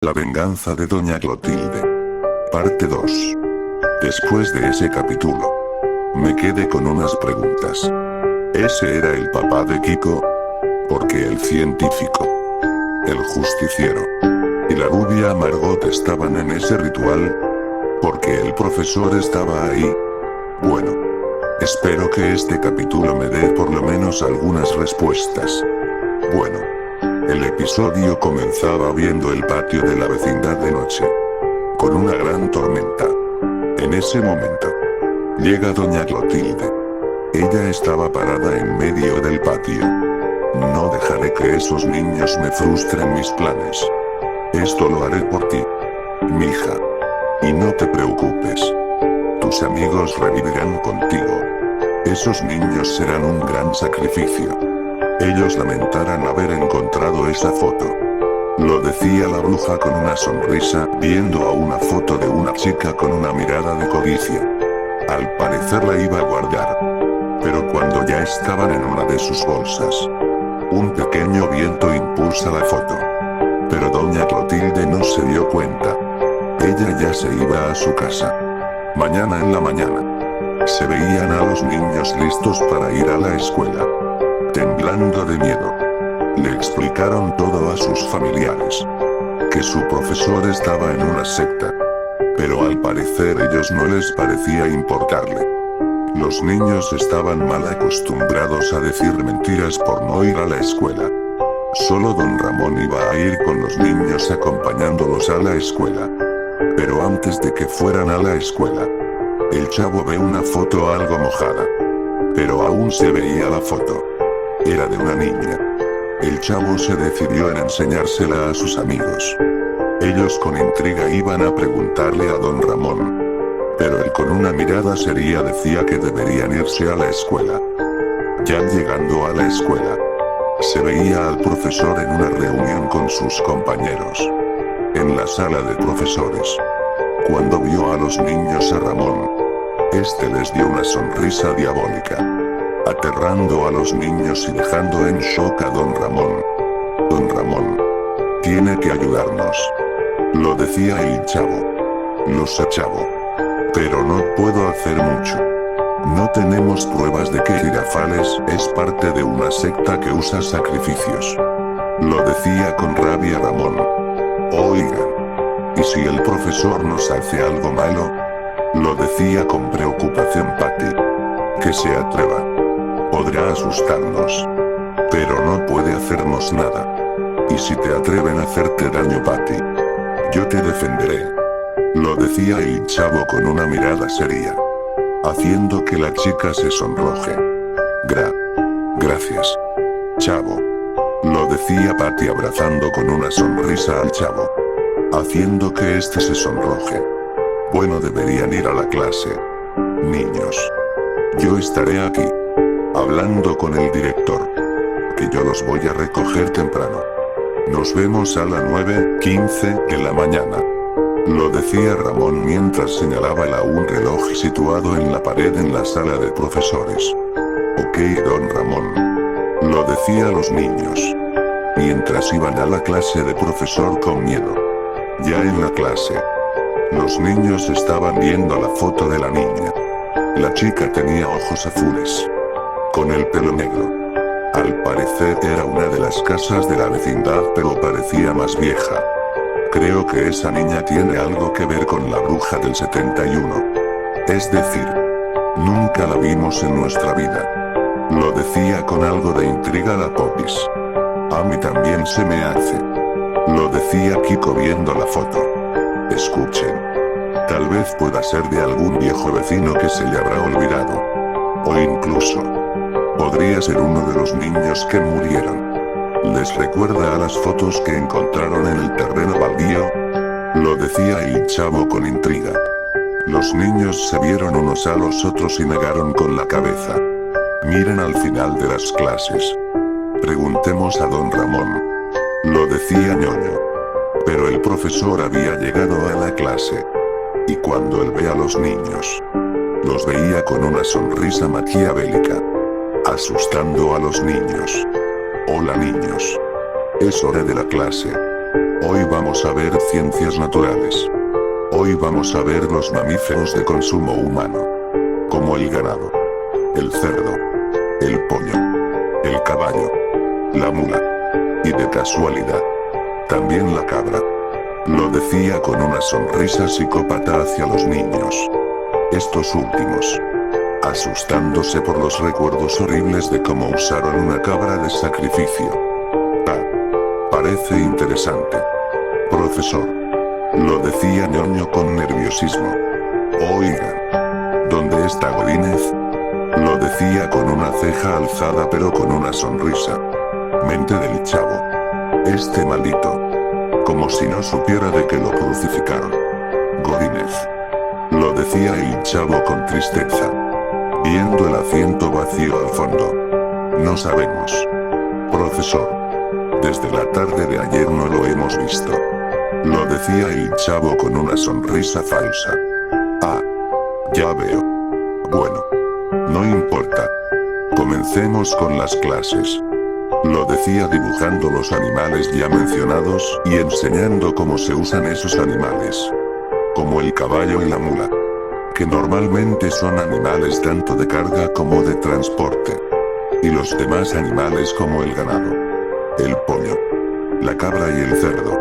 La venganza de Doña Clotilde. Parte 2. Después de ese capítulo, me quedé con unas preguntas. ¿Ese era el papá de Kiko? Porque el científico, el justiciero y la rubia Margot estaban en ese ritual. Porque el profesor estaba ahí. Bueno, espero que este capítulo me dé por lo menos algunas respuestas. Bueno, el episodio comenzaba viendo el patio de la vecindad de noche, con una gran tormenta. En ese momento, llega Doña Clotilde. Ella estaba parada en medio del patio. No dejaré que esos niños me frustren mis planes. Esto lo haré por ti, mija. Y no te preocupes. Tus amigos revivirán contigo. Esos niños serán un gran sacrificio. Ellos lamentarán haber encontrado esa foto. Lo decía la bruja con una sonrisa, viendo a una foto de una chica con una mirada de codicia. Al parecer la iba a guardar. Pero cuando ya estaban en una de sus bolsas, un pequeño viento impulsa la foto. Pero Doña Clotilde no se dio cuenta. Ella ya se iba a su casa. Mañana en la mañana, se veían a los niños listos para ir a la escuela. Temblando de miedo, le explicaron todo a sus familiares. Que su profesor estaba en una secta. Pero al parecer ellos no les parecía importarle. Los niños estaban mal acostumbrados a decir mentiras por no ir a la escuela. Solo don Ramón iba a ir con los niños acompañándolos a la escuela. Pero antes de que fueran a la escuela, el chavo ve una foto algo mojada. Pero aún se veía la foto. Era de una niña. El chavo se decidió en enseñársela a sus amigos. Ellos con intriga iban a preguntarle a don Ramón. Pero él con una mirada seria decía que deberían irse a la escuela. Ya llegando a la escuela, se veía al profesor en una reunión con sus compañeros. En la sala de profesores. Cuando vio a los niños a Ramón, este les dio una sonrisa diabólica, aterrando a los niños y dejando en shock a don Ramón. Don Ramón tiene que ayudarnos, lo decía el chavo. Lo sé, chavo, pero no puedo hacer mucho. No tenemos pruebas de que Girafales es parte de una secta que usa sacrificios. Lo decía con rabia Ramón. Oigan, ¿y si el profesor nos hace algo malo? Lo decía con preocupación Patty. Que se atreva. Podrá asustarnos, pero no puede hacernos nada. ¿Y si te atreven a hacerte daño, Patty? Yo te defenderé. Lo decía el chavo con una mirada seria, haciendo que la chica se sonroje. Gracias, chavo. Lo decía Patty abrazando con una sonrisa al chavo, haciendo que este se sonroje. Bueno, deberían ir a la clase. Niños. Yo estaré aquí, hablando con el director. Que yo los voy a recoger temprano. Nos vemos a las 9:15 de la mañana. Lo decía Ramón mientras señalaba a un reloj situado en la pared en la sala de profesores. Ok, don Ramón. Lo decía a los niños, mientras iban a la clase de profesor con miedo. Ya en la clase, los niños estaban viendo la foto de la niña. La chica tenía ojos azules, con el pelo negro. Al parecer era una de las casas de la vecindad, pero parecía más vieja. Creo que esa niña tiene algo que ver con la bruja del 71. Es decir, nunca la vimos en nuestra vida. Lo decía con algo de intriga la Popis. A mí también se me hace. Lo decía Kiko viendo la foto. Escuchen. Tal vez pueda ser de algún viejo vecino que se le habrá olvidado. O incluso, podría ser uno de los niños que murieron. ¿Les recuerda a las fotos que encontraron en el terreno baldío? Lo decía el chavo con intriga. Los niños se vieron unos a los otros y negaron con la cabeza. Miren al final de las clases. Preguntemos a don Ramón. Lo decía ñoño. Pero el profesor había llegado a la clase. Y cuando él ve a los niños, los veía con una sonrisa maquiavélica, asustando a los niños. Hola niños. Es hora de la clase. Hoy vamos a ver ciencias naturales. Hoy vamos a ver los mamíferos de consumo humano. Como el ganado, el cerdo, el pollo, el caballo, la mula. Y de casualidad, también la cabra. Lo decía con una sonrisa psicópata hacia los niños. Estos últimos, asustándose por los recuerdos horribles de cómo usaron una cabra de sacrificio. Parece interesante. Profesor. Lo decía ñoño con nerviosismo. Oigan. ¿Dónde está Godínez? Lo decía con una ceja alzada pero con una sonrisa. Mente del chavo. Este maldito. Como si no supiera de que lo crucificaron. Godínez. Lo decía el chavo con tristeza. Viendo el asiento vacío al fondo. No sabemos. Profesor. Desde la tarde de ayer no lo hemos visto. Lo decía el chavo con una sonrisa falsa. Ah. Ya veo. Bueno. No importa. Comencemos con las clases. Lo decía dibujando los animales ya mencionados y enseñando cómo se usan esos animales. Como el caballo y la mula. Que normalmente son animales tanto de carga como de transporte. Y los demás animales como el ganado, el pollo, la cabra y el cerdo.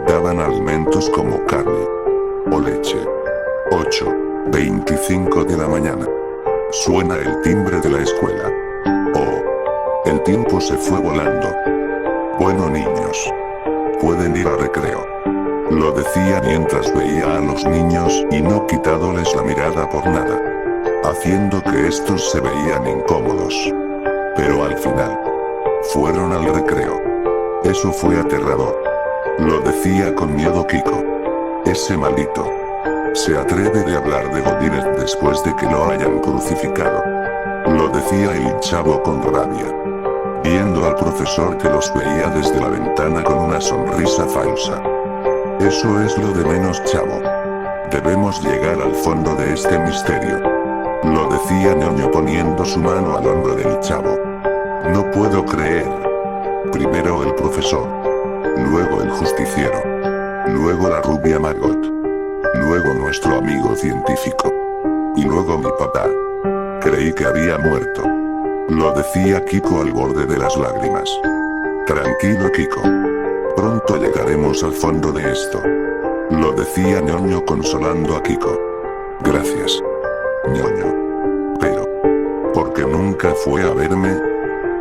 Daban alimentos como carne o leche. 8:25 de la mañana. Suena el timbre de la escuela. Oh, el tiempo se fue volando. Bueno niños, pueden ir a recreo. Lo decía mientras veía a los niños y no quitándoles la mirada por nada. Haciendo que estos se veían incómodos. Pero al final, fueron al recreo. Eso fue aterrador. Lo decía con miedo Kiko. Ese maldito. Se atreve de hablar de Godínez después de que lo hayan crucificado. Lo decía el chavo con rabia. Viendo al profesor que los veía desde la ventana con una sonrisa falsa. Eso es lo de menos, chavo. Debemos llegar al fondo de este misterio. Lo decía ñoño poniendo su mano al hombro del chavo. No puedo creer. Primero el profesor. Luego el justiciero. Luego la rubia Margot. Luego nuestro amigo científico. Y luego mi papá. Creí que había muerto. Lo decía Kiko al borde de las lágrimas. Tranquilo Kiko. Pronto llegaremos al fondo de esto. Lo decía ñoño consolando a Kiko. Gracias. ñoño. Pero, ¿por qué nunca fue a verme?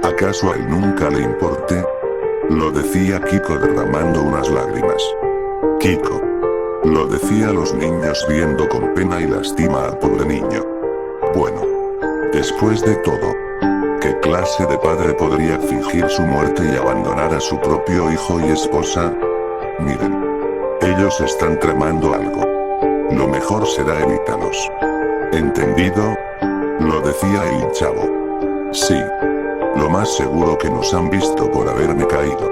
¿Acaso a él nunca le importé? Lo decía Kiko derramando unas lágrimas. Kiko. Lo decía a los niños viendo con pena y lástima al pobre niño. Bueno. Después de todo, ¿qué clase de padre podría fingir su muerte y abandonar a su propio hijo y esposa? Miren. Ellos están tramando algo. Lo mejor será evitarlos. ¿Entendido? Lo decía el chavo. Sí. Lo más seguro que nos han visto por haberme caído.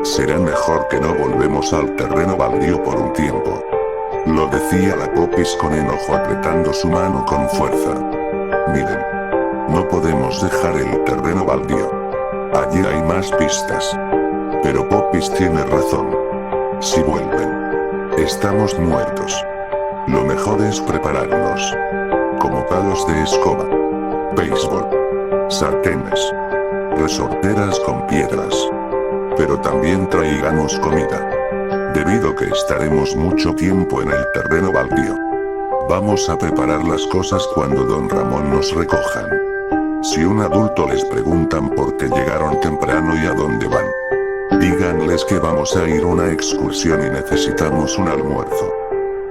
Será mejor que no volvemos al terreno baldío por un tiempo. Lo decía la Popis con enojo apretando su mano con fuerza. Miren. No podemos dejar el terreno baldío. Allí hay más pistas. Pero Popis tiene razón. Si vuelven, estamos muertos. Lo mejor es prepararnos. Como palos de escoba. Béisbol. Sartenes. Resorteras con piedras. Pero también traigamos comida. Debido que estaremos mucho tiempo en el terreno baldío. Vamos a preparar las cosas cuando don Ramón nos recojan. Si un adulto les preguntan por qué llegaron temprano y a dónde van, díganles que vamos a ir a una excursión y necesitamos un almuerzo.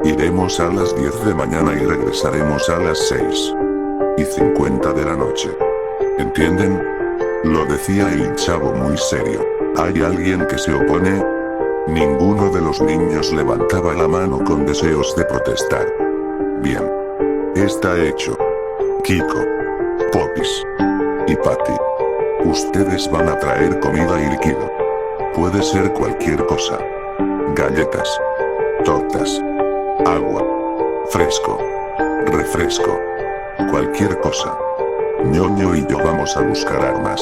Iremos a las 10 de mañana y regresaremos a las 6:50 de la noche. ¿Entienden? Lo decía el chavo muy serio. ¿Hay alguien que se opone? Ninguno de los niños levantaba la mano con deseos de protestar. Bien. Está hecho. Kiko, Popis y Patty. Ustedes van a traer comida y líquido. Puede ser cualquier cosa. Galletas. Tortas. Agua. Fresco. Refresco. Cualquier cosa. ñoño y yo vamos a buscar armas.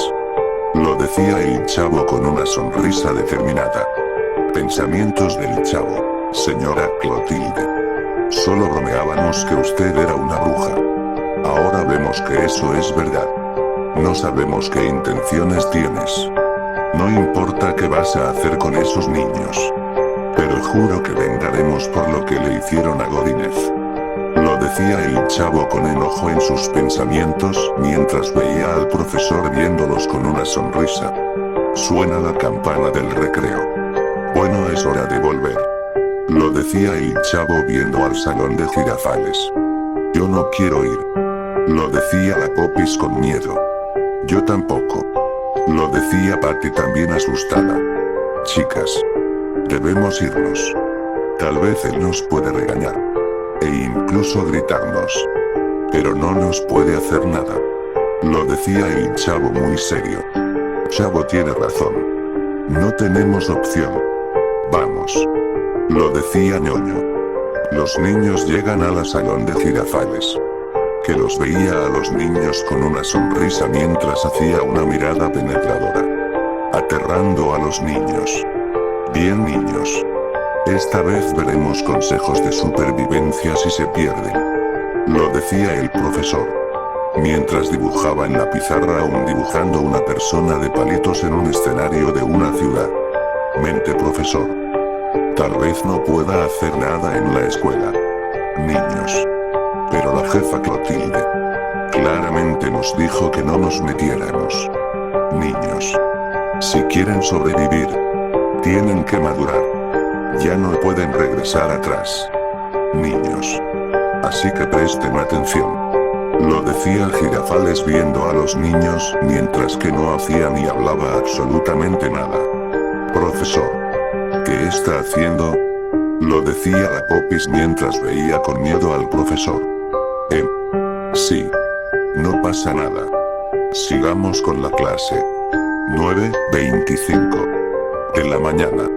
Lo decía el chavo con una sonrisa determinada. Pensamientos del chavo. Señora Clotilde. Solo bromeábamos que usted era una bruja. Ahora vemos que eso es verdad. No sabemos qué intenciones tienes. No importa qué vas a hacer con esos niños. Pero juro que vengaremos por lo que le hicieron a Godínez. Lo decía el chavo con enojo en sus pensamientos, mientras veía al profesor viéndolos con una sonrisa. Suena la campana del recreo. Bueno, es hora de volver. Lo decía el chavo viendo al salón de Girafales. Yo no quiero ir. Lo decía la Popis con miedo. Yo tampoco. Lo decía Patty también asustada. Chicas. Debemos irnos. Tal vez él nos puede regañar. E incluso gritarnos. Pero no nos puede hacer nada. Lo decía el chavo muy serio. Chavo tiene razón. No tenemos opción. Vamos. Lo decía ñoño. Los niños llegan al salón de Girafales. Que los veía a los niños con una sonrisa mientras hacía una mirada penetradora. Aterrando a los niños. Bien, niños. Esta vez veremos consejos de supervivencia si se pierden. Lo decía el profesor. Mientras dibujaba en la pizarra aún dibujando una persona de palitos en un escenario de una ciudad. Mente profesor. Tal vez no pueda hacer nada en la escuela. Niños. Pero la jefa Clotilde. Claramente nos dijo que no nos metiéramos. Niños. Si quieren sobrevivir. Tienen que madurar. Ya no pueden regresar atrás. Niños. Así que presten atención. Lo decía Girafales viendo a los niños, mientras que no hacía ni hablaba absolutamente nada. Profesor. ¿Qué está haciendo? Lo decía la Popis mientras veía con miedo al profesor. Sí. No pasa nada. Sigamos con la clase. 9:25 de la mañana.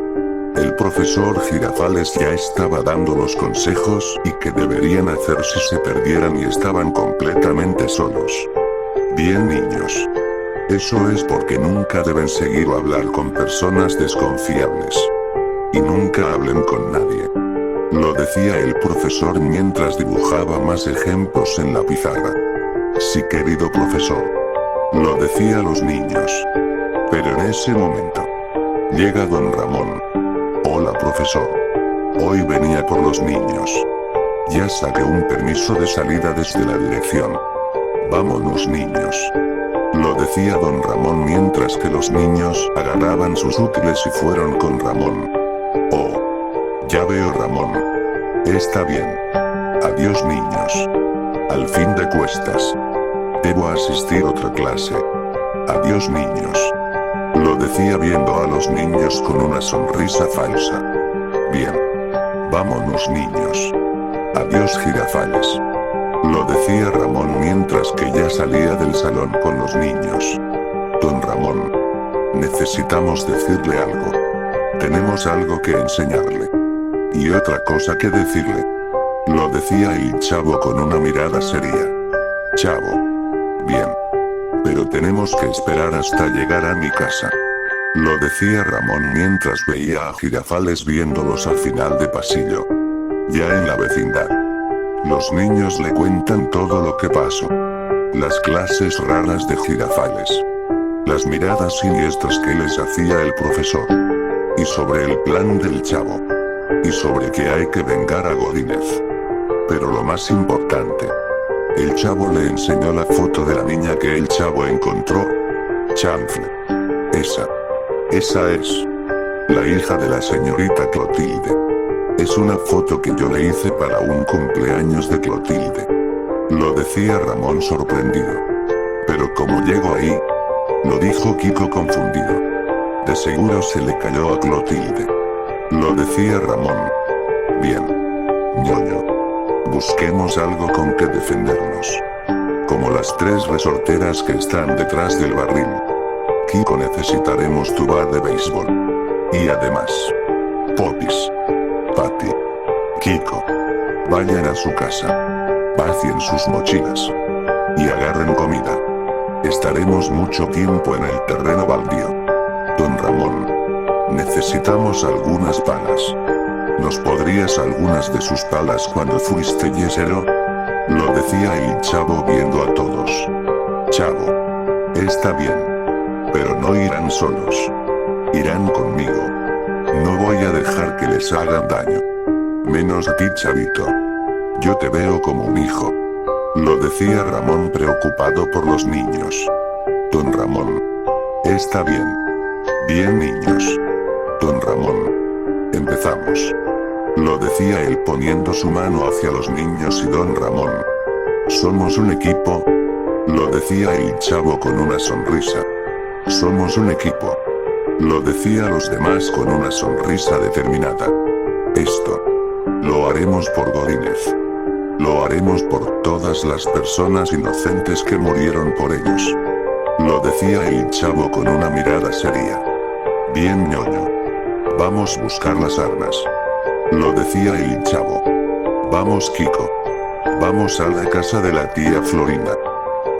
El profesor Girafales ya estaba dando los consejos y qué deberían hacer si se perdieran y estaban completamente solos. Bien, niños. Eso es porque nunca deben seguir o hablar con personas desconfiables. Y nunca hablen con nadie. Lo decía el profesor mientras dibujaba más ejemplos en la pizarra. Sí, querido profesor. Lo decía a los niños. Pero en ese momento. Llega don Ramón. Hola, profesor. Hoy venía por los niños. Ya saqué un permiso de salida desde la dirección. Vámonos, niños. Lo decía don Ramón mientras que los niños agarraban sus útiles y fueron con Ramón. Oh. Ya veo, Ramón. Está bien. Adiós, niños. Al fin de cuestas. Debo asistir a otra clase. Adiós, niños. Lo decía viendo a los niños con una sonrisa falsa. Bien. Vámonos, niños. Adiós, Girafales. Lo decía Ramón mientras que ya salía del salón con los niños. Don Ramón. Necesitamos decirle algo. Tenemos algo que enseñarle. Y otra cosa que decirle. Lo decía el chavo con una mirada seria. Chavo. Bien. Pero tenemos que esperar hasta llegar a mi casa. Lo decía Ramón mientras veía a Girafales viéndolos al final de pasillo. Ya en la vecindad. Los niños le cuentan todo lo que pasó. Las clases raras de Girafales. Las miradas siniestras que les hacía el profesor. Y sobre el plan del chavo. Y sobre que hay que vengar a Godínez. Pero lo más importante. El chavo le enseñó la foto de la niña que el chavo encontró. Chanfle. Esa es. La hija de la señorita Clotilde. Es una foto que yo le hice para un cumpleaños de Clotilde. Lo decía Ramón sorprendido. Pero como llegó ahí. Lo dijo Kiko confundido. De seguro se le cayó a Clotilde. Lo decía Ramón. Bien. ñoño. Busquemos algo con que defendernos. Como las 3 resorteras que están detrás del barril. Kiko, necesitaremos tu bat de béisbol. Y además. Popis. Patty. Kiko. Vayan a su casa. Vacíen sus mochilas. Y agarren comida. Estaremos mucho tiempo en el terreno baldío. Don Ramón. Necesitamos algunas palas. ¿Nos podrías algunas de sus palas cuando fuiste yesero? Lo decía el chavo viendo a todos. Chavo. Está bien. Pero no irán solos. Irán conmigo. No voy a dejar que les hagan daño. Menos a ti, chavito. Yo te veo como un hijo. Lo decía Ramón preocupado por los niños. Don Ramón. Está bien. Bien, niños. Don Ramón. Empezamos. Lo decía él poniendo su mano hacia los niños y don Ramón. Somos un equipo. Lo decía el chavo con una sonrisa. Somos un equipo. Lo decía los demás con una sonrisa determinada. Esto. Lo haremos por Godínez. Lo haremos por todas las personas inocentes que murieron por ellos. Lo decía el chavo con una mirada seria. Bien, ñoño. Vamos a buscar las armas. Lo decía el chavo. Vamos, Kiko. Vamos a la casa de la tía Florinda.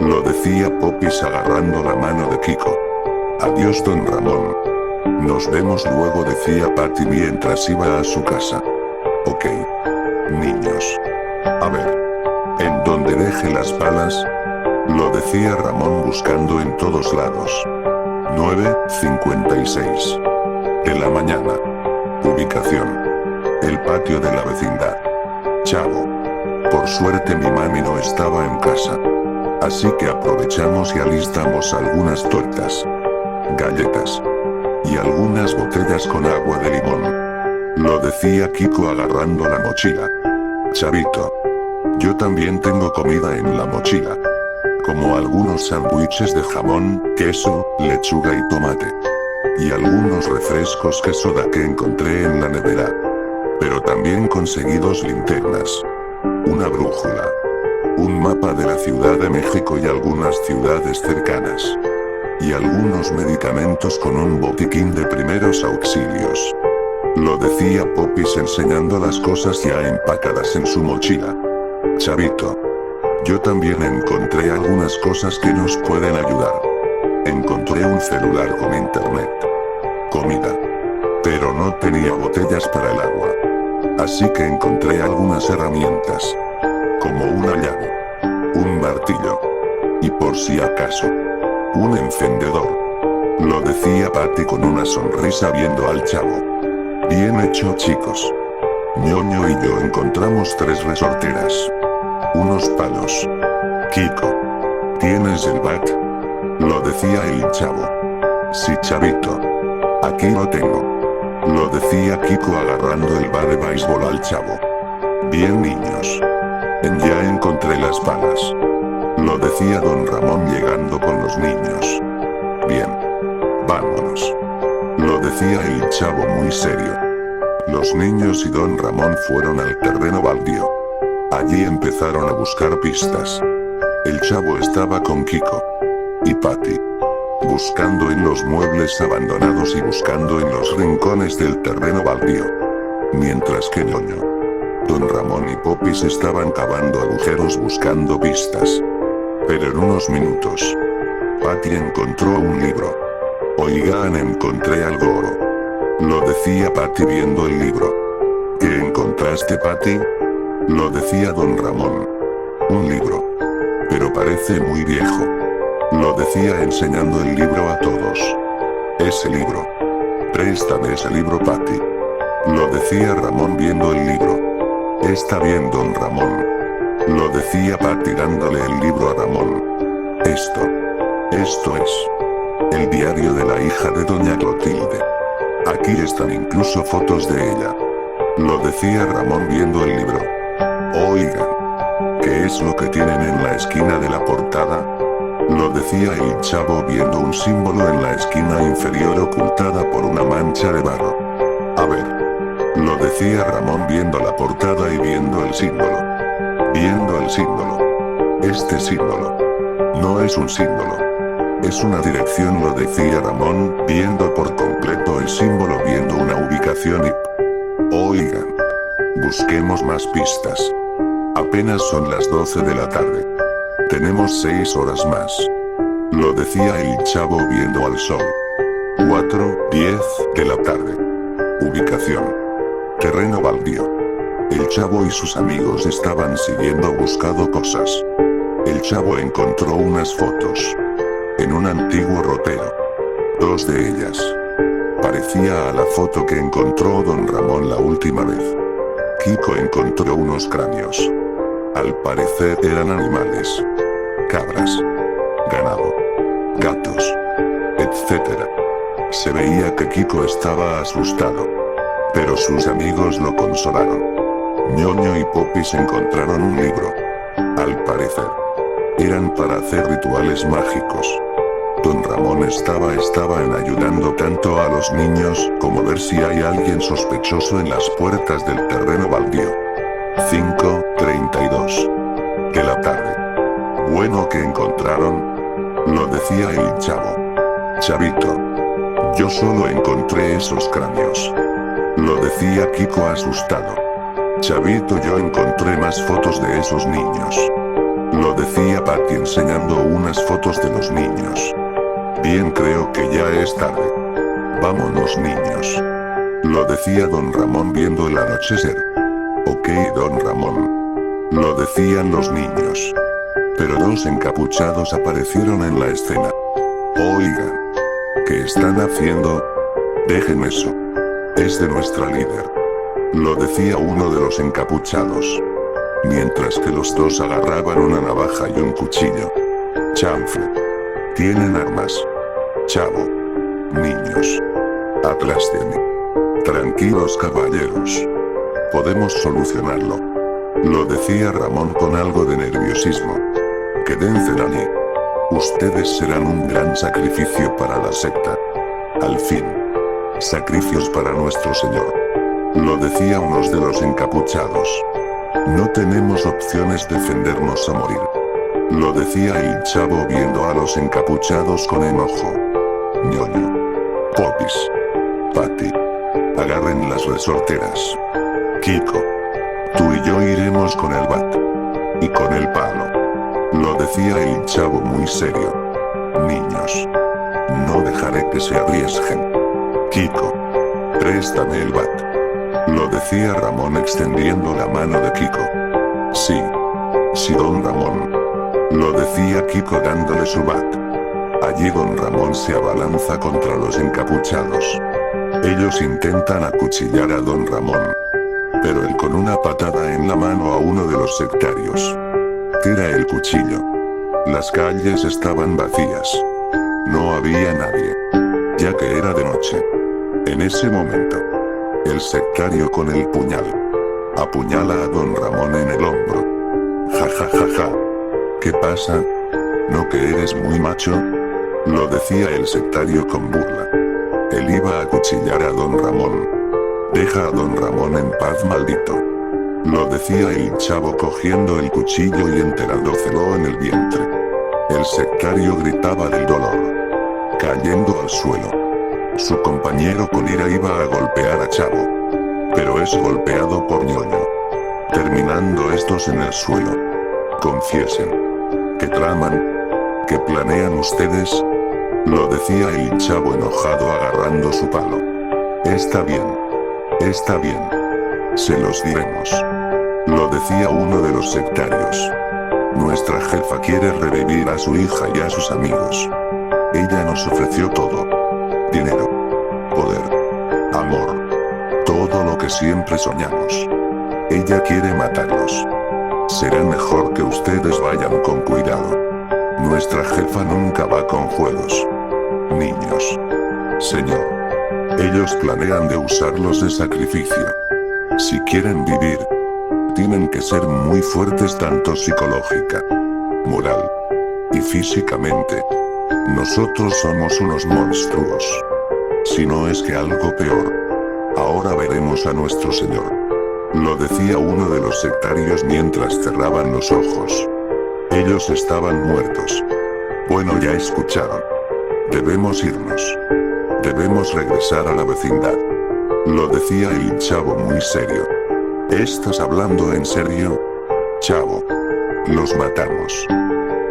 Lo decía Popis agarrando la mano de Kiko. Adiós, don Ramón. Nos vemos luego, decía Patty mientras iba a su casa. Ok. Niños. A ver. ¿En dónde deje las balas? Lo decía Ramón buscando en todos lados. 9:56 de la mañana. Ubicación. El patio de la vecindad. Chavo. Por suerte mi mami no estaba en casa. Así que aprovechamos y alistamos algunas tortas, galletas y algunas botellas con agua de limón. Lo decía Kiko agarrando la mochila. Chavito. Yo también tengo comida en la mochila. Como algunos sándwiches de jamón, queso, lechuga y tomate. Y algunos refrescos que soda que encontré en la nevera. Pero también conseguí 2 linternas. Una brújula. Un mapa de la Ciudad de México y algunas ciudades cercanas. Y algunos medicamentos con un botiquín de primeros auxilios. Lo decía Popis enseñando las cosas ya empacadas en su mochila. Chavito. Yo también encontré algunas cosas que nos pueden ayudar. Encontré un celular con internet. Comida. Pero no tenía botellas para el agua. Así que encontré algunas herramientas. Como una llave. Un martillo. Y por si acaso. Un encendedor. Lo decía Patty con una sonrisa viendo al chavo. Bien hecho, chicos. Ñoño y yo encontramos 3 resorteras. Unos palos. Kiko. ¿Tienes el bat? Lo decía el chavo. Sí, chavito. Aquí lo tengo. Lo decía Kiko agarrando el bat de béisbol al chavo. Bien, niños. Ya encontré las balas. Lo decía don Ramón llegando con los niños. Bien. Vámonos. Lo decía el chavo muy serio. Los niños y don Ramón fueron al terreno baldío. Allí empezaron a buscar pistas. El chavo estaba con Kiko y Patty, buscando en los muebles abandonados y buscando en los rincones del terreno baldío. Mientras que ñoño, don Ramón y Popis estaban cavando agujeros buscando pistas. Pero en unos minutos, Patty encontró un libro. Oigan, encontré algo oro. Lo decía Patty viendo el libro. ¿Qué encontraste, Patty? Lo decía don Ramón. Un libro. Pero parece muy viejo. Lo decía enseñando el libro a todos. Ese libro. Préstame ese libro, Patty. Lo decía Ramón viendo el libro. Está bien, don Ramón. Lo decía Patty dándole el libro a Ramón. Esto es el diario de la hija de doña Clotilde. Aquí están incluso fotos de ella. Lo decía Ramón viendo el libro. Oigan, ¿qué es lo que tienen en la esquina de la portada? Lo decía el chavo viendo un símbolo en la esquina inferior ocultada por una mancha de barro. A ver. Lo decía Ramón viendo la portada y viendo el símbolo. Viendo el símbolo. Este símbolo. No es un símbolo. Es una dirección, lo decía Ramón, viendo por completo el símbolo, viendo una ubicación y... Oigan. Busquemos más pistas. Apenas son las 12 de la tarde. Tenemos 6 horas más. Lo decía el chavo viendo al sol. 4:10 de la tarde. Ubicación: terreno baldío. El chavo y sus amigos estaban siguiendo buscando cosas. El chavo encontró unas fotos en un antiguo ropero. Dos de ellas parecía a la foto que encontró don Ramón la última vez. Kiko encontró unos cráneos. Al parecer eran animales. Cabras, ganado, gatos, etc. Se veía que Kiko estaba asustado, pero sus amigos lo consolaron. Ñoño y Popis encontraron un libro. Al parecer, eran para hacer rituales mágicos. Don Ramón estaba ayudando tanto a los niños como ver si hay alguien sospechoso en las puertas del terreno baldío. 5:32 de la tarde. Bueno, ¿qué encontraron? Lo decía el chavo. Chavito, yo solo encontré esos cráneos. Lo decía Kiko asustado. Chavito, yo encontré más fotos de esos niños. Lo decía Patty enseñando unas fotos de los niños. Bien, creo que ya es tarde. Vámonos, niños. Lo decía don Ramón viendo el anochecer. Ok, don Ramón. Lo decían los niños. Pero dos encapuchados aparecieron en la escena. Oigan, ¿qué están haciendo? Dejen eso. Es de nuestra líder. Lo decía uno de los encapuchados. Mientras que los dos agarraban una navaja y un cuchillo. Chanfle. Tienen armas. Chavo. Niños. Atrás de mí. Tranquilos, caballeros. Podemos solucionarlo. Lo decía Ramón con algo de nerviosismo. Quédense allí. Ustedes serán un gran sacrificio para la secta. Al fin. Sacrificios para nuestro Señor. Lo decía uno de los encapuchados. No tenemos opciones, defendernos a morir. Lo decía el chavo viendo a los encapuchados con enojo. Ñoño. Popis. Patty. Agarren las resorteras. Kiko. Tú y yo iremos con el bat. Y con el palo. Lo decía el chavo muy serio. Niños. No dejaré que se arriesguen. Kiko. Préstame el bat. Lo decía Ramón extendiendo la mano de Kiko. Sí. Sí, don Ramón. Lo decía Kiko dándole su bat. Allí don Ramón se abalanza contra los encapuchados. Ellos intentan acuchillar a don Ramón. Pero él con una patada en la mano a uno de los sectarios. Tira el cuchillo. Las calles estaban vacías. No había nadie. Ya que era de noche. En ese momento, el sectario con el puñal apuñala a don Ramón en el hombro. Ja ja ja ja. ¿Qué pasa? ¿No que eres muy macho? Lo decía el sectario con burla. Él iba a acuchillar a don Ramón. Deja a don Ramón en paz, maldito. Lo decía el chavo cogiendo el cuchillo y enterándoselo en el vientre. El sectario gritaba del dolor, cayendo al suelo. Su compañero con ira iba a golpear a Chavo, pero es golpeado por Ñoño, terminando estos en el suelo. Confiesen. ¿Qué traman? ¿Qué planean ustedes? Lo decía el chavo enojado agarrando su palo. Está bien. Está bien. Se los diremos. Lo decía uno de los sectarios. Nuestra jefa quiere revivir a su hija y a sus amigos. Ella nos ofreció todo. Dinero. Poder. Amor. Todo lo que siempre soñamos. Ella quiere matarlos. Será mejor que ustedes vayan con cuidado. Nuestra jefa nunca va con juegos. Niños. Señor. Ellos planean de usarlos de sacrificio. Si quieren vivir, tienen que ser muy fuertes tanto psicológica, moral y físicamente. Nosotros somos unos monstruos. Si no es que algo peor. Ahora veremos a nuestro Señor. Lo decía uno de los sectarios mientras cerraban los ojos. Ellos estaban muertos. Bueno, ya escucharon. Debemos irnos. Debemos regresar a la vecindad. Lo decía el chavo muy serio. ¿Estás hablando en serio? Chavo. Los matamos.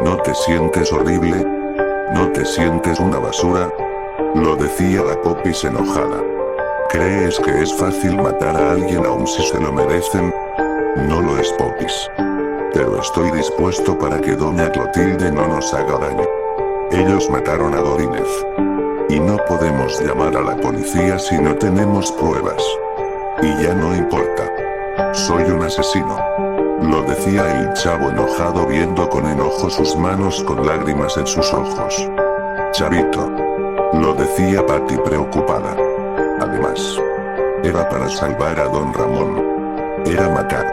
¿No te sientes horrible? ¿No te sientes una basura? Lo decía la Popis enojada. ¿Crees que es fácil matar a alguien aun si se lo merecen? No lo es, Popis. Pero estoy dispuesto para que doña Clotilde no nos haga daño. Ellos mataron a Godínez. Y no podemos llamar a la policía si no tenemos pruebas. Y ya no importa. Soy un asesino. Lo decía el chavo enojado viendo con enojo sus manos con lágrimas en sus ojos. Chavito. Lo decía Patty preocupada. Además, era para salvar a don Ramón. Era matar.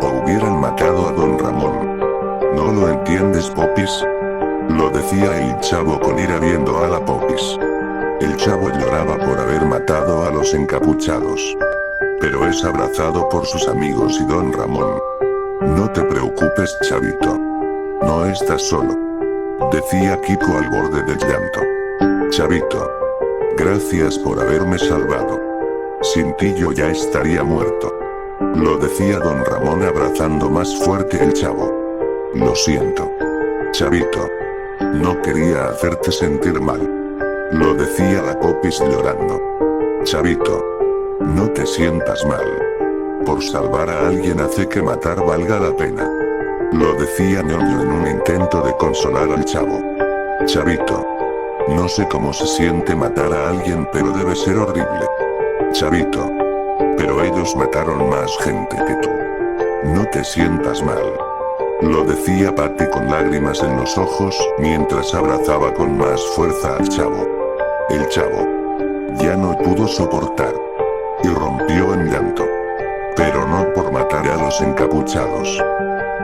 O hubieran matado a don Ramón. ¿No lo entiendes, Popis? Lo decía el chavo con ira viendo a la Popis. El chavo lloraba por haber matado a los encapuchados. Pero es abrazado por sus amigos y don Ramón. No te preocupes, chavito. No estás solo. Decía Kiko al borde del llanto. Chavito. Gracias por haberme salvado. Sin ti yo ya estaría muerto. Lo decía don Ramón abrazando más fuerte el chavo. Lo siento. Chavito. No quería hacerte sentir mal. Lo decía la Popis llorando. Chavito. No te sientas mal. Por salvar a alguien hace que matar valga la pena. Lo decía Ñoño en un intento de consolar al chavo. Chavito. No sé cómo se siente matar a alguien, pero debe ser horrible. Chavito. Pero ellos mataron más gente que tú. No te sientas mal. Lo decía Patty con lágrimas en los ojos, mientras abrazaba con más fuerza al chavo. El chavo ya no pudo soportar. Y rompió en llanto. Pero no por matar a los encapuchados,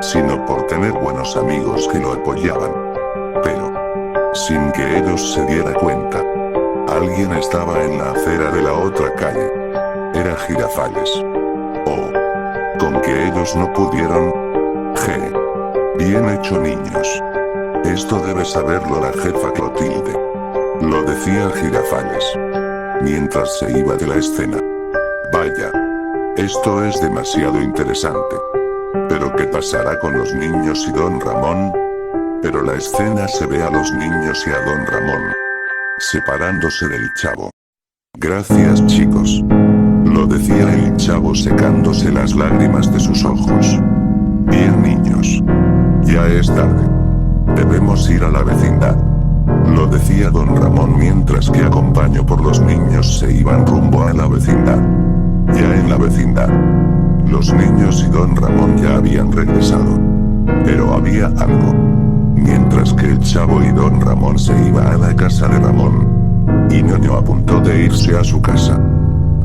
sino por tener buenos amigos que lo apoyaban. Pero, sin que ellos se diera cuenta, alguien estaba en la acera de la otra calle. Era Girafales. Oh, con que ellos no pudieron. Bien hecho, niños. Esto debe saberlo la jefa Clotilde. Lo decía Girafales, mientras se iba de la escena. Vaya. Esto es demasiado interesante. ¿Pero qué pasará con los niños y don Ramón? Pero la escena se ve a los niños y a don Ramón separándose del chavo. Gracias, chicos. Lo decía el chavo secándose las lágrimas de sus ojos. Bien, niños. Ya es tarde. Debemos ir a la vecindad. Lo decía don Ramón mientras que acompañado por los niños se iban rumbo a la vecindad. Ya en la vecindad, los niños y don Ramón ya habían regresado. Pero había algo. Mientras que el chavo y don Ramón se iban a la casa de Ramón, y Ñoño a punto de irse a su casa.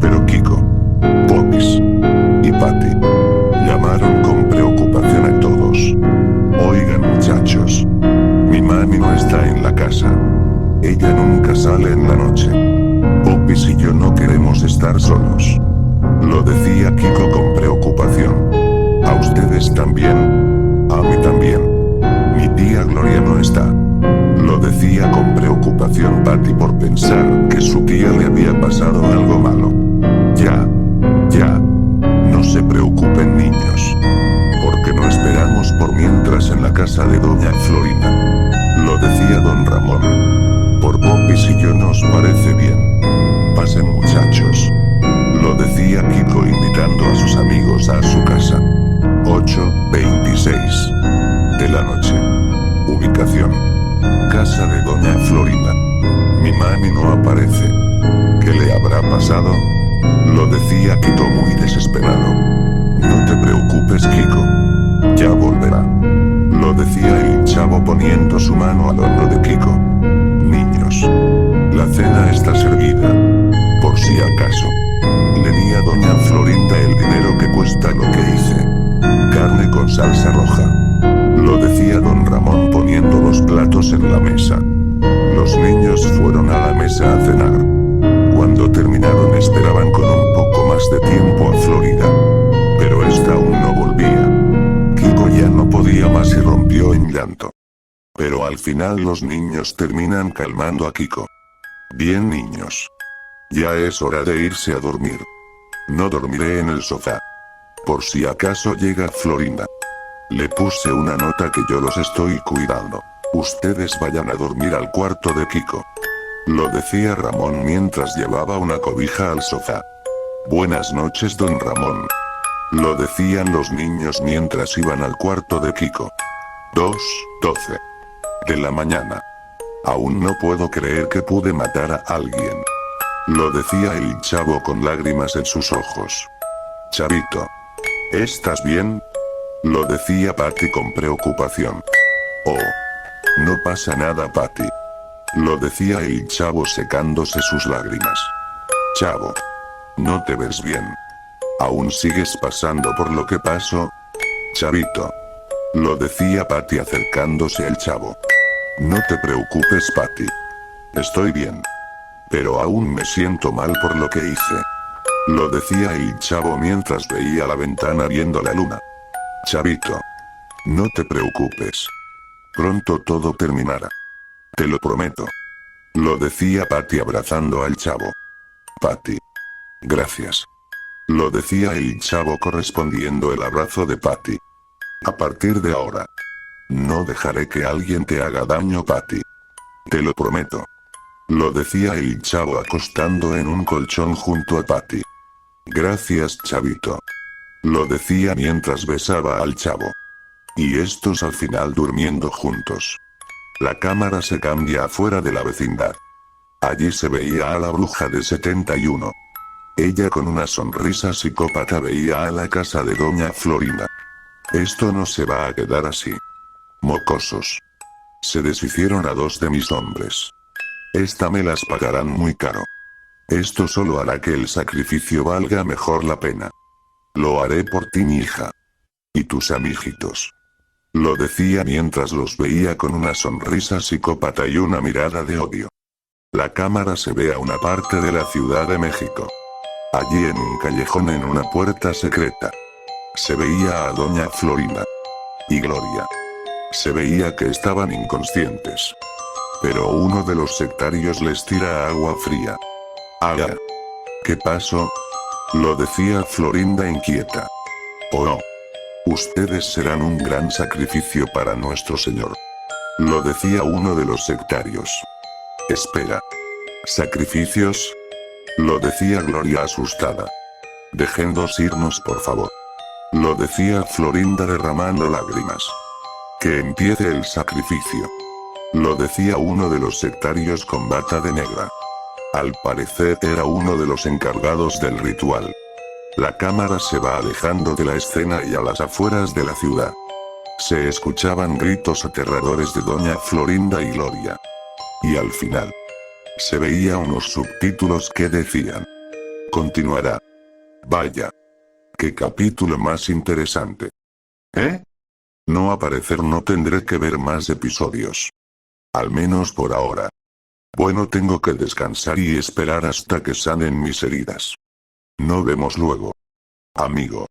Pero Kiko, Popis y Patty llamaron con preocupación a todos. Oigan, muchachos, mi mami no está en la casa. Ella nunca sale en la noche. Popis y yo no queremos estar solos. Lo decía Kiko con preocupación. ¿A ustedes también? A mí también. Mi tía Gloria no está. Lo decía con preocupación Patty por pensar que su tía le había pasado algo malo. Ya. No se preocupen, niños. Porque no esperamos por mientras en la casa de doña Florinda. Lo decía don Ramón. Por Popis y yo nos parece bien. Pasen, muchachos. Lo decía Kiko invitando a sus amigos a su casa. 8:26 de la noche. Ubicación: casa de doña Florinda. Mi mami no aparece. ¿Qué le habrá pasado? Lo decía Kiko muy desesperado. No te preocupes, Kiko. Ya volverá. Lo decía el chavo poniendo su mano al hombro de Kiko. Niños, la cena está servida. Por si acaso. Le di a doña Florinda el dinero que cuesta lo que hice. Carne con salsa roja. Lo decía don Ramón poniendo los platos en la mesa. Los niños fueron a la mesa a cenar. Cuando terminaron esperaban con un poco más de tiempo a Florida. Pero esta aún no volvía. Kiko ya no podía más y rompió en llanto. Pero al final los niños terminan calmando a Kiko. Bien, niños. Ya es hora de irse a dormir. No dormiré en el sofá. Por si acaso llega Florinda. Le puse una nota que yo los estoy cuidando. Ustedes vayan a dormir al cuarto de Kiko. Lo decía Ramón mientras llevaba una cobija al sofá. Buenas noches, don Ramón. Lo decían los niños mientras iban al cuarto de Kiko. 2:12 de la mañana. Aún no puedo creer que pude matar a alguien. Lo decía el chavo con lágrimas en sus ojos. Chavito. ¿Estás bien? Lo decía Patty con preocupación. Oh. No pasa nada, Patty. Lo decía el chavo secándose sus lágrimas. Chavo. No te ves bien. ¿Aún sigues pasando por lo que pasó? Chavito. Lo decía Patty acercándose al chavo. No te preocupes, Patty. Estoy bien. Pero aún me siento mal por lo que hice. Lo decía el chavo mientras veía la ventana viendo la luna. Chavito. No te preocupes. Pronto todo terminará. Te lo prometo. Lo decía Patty abrazando al chavo. Patty. Gracias. Lo decía el chavo correspondiendo el abrazo de Patty. A partir de ahora. No dejaré que alguien te haga daño, Patty. Te lo prometo. Lo decía el chavo acostando en un colchón junto a Patty. Gracias, chavito. Lo decía mientras besaba al chavo. Y estos al final durmiendo juntos. La cámara se cambia afuera de la vecindad. Allí se veía a la bruja de 71. Ella con una sonrisa psicópata veía a la casa de doña Florinda. Esto no se va a quedar así. Mocosos. Se deshicieron a 2 de mis hombres. Esta me las pagarán muy caro. Esto solo hará que el sacrificio valga mejor la pena. Lo haré por ti, mi hija. Y tus amiguitos. Lo decía mientras los veía con una sonrisa psicópata y una mirada de odio. La cámara se ve a una parte de la Ciudad de México. Allí en un callejón en una puerta secreta. Se veía a doña Florinda. Y Gloria. Se veía que estaban inconscientes. Pero uno de los sectarios les tira agua fría. Ah, ¿qué pasó? Lo decía Florinda inquieta. Oh no. Ustedes serán un gran sacrificio para nuestro Señor. Lo decía uno de los sectarios. Espera. ¿Sacrificios? Lo decía Gloria asustada. Déjennos irnos, por favor. Lo decía Florinda derramando lágrimas. Que empiece el sacrificio. Lo decía uno de los sectarios con bata de negra. Al parecer era uno de los encargados del ritual. La cámara se va alejando de la escena y a las afueras de la ciudad. Se escuchaban gritos aterradores de doña Florinda y Gloria. Y al final. Se veía unos subtítulos que decían. Continuará. Vaya. Qué capítulo más interesante. ¿Eh? No aparecer, no tendré que ver más episodios. Al menos por ahora. Bueno, tengo que descansar y esperar hasta que sanen mis heridas. Nos vemos luego. Amigo.